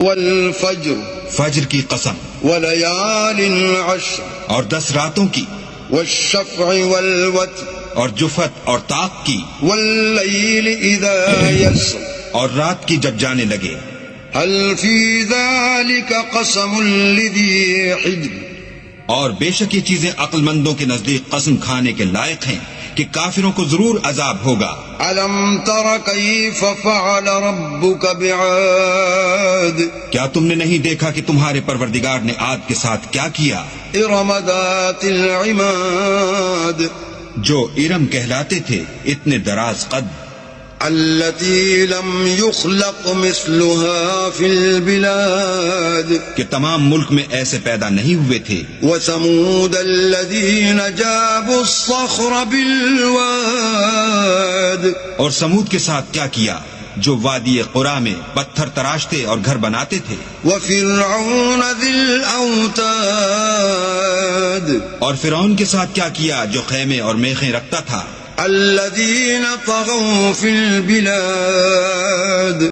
والفجر فجر کی قسم، وليال عشر اور 10 راتوں کی، والشفع والوتر اور جفت اور طاق کی، والليل إذا يسر اور رات کی جب جانے لگے۔ هل في ذلك قسم لذي حجر اور بے شک یہ چیزیں عقل مندوں کے نزدیک قسم کھانے کے لائق ہیں کہ کافروں کو ضرور عذاب ہوگا۔ ألم تر كيف فعل ربك بعاد کیا تم نے نہیں دیکھا کہ تمہارے پروردگار نے عاد کے ساتھ کیا کیا؟ إرم ذات العماد جو ارم کہلاتے تھے، اتنے دراز قد، التي لم يخلق مثلها في البلاد کہ تمام ملک میں ایسے پیدا نہیں ہوئے تھے۔ وثمود الذين جابوا الصخر بالواد اور سمود کے ساتھ کیا کیا جو وادی قرا میں پتھر تراشتے اور گھر بناتے تھے۔ وفرعون ذي الأوتاد اور فرعون کے ساتھ کیا کیا جو خیمے اور میخیں رکھتا تھا۔ الذين طغوا في البلاد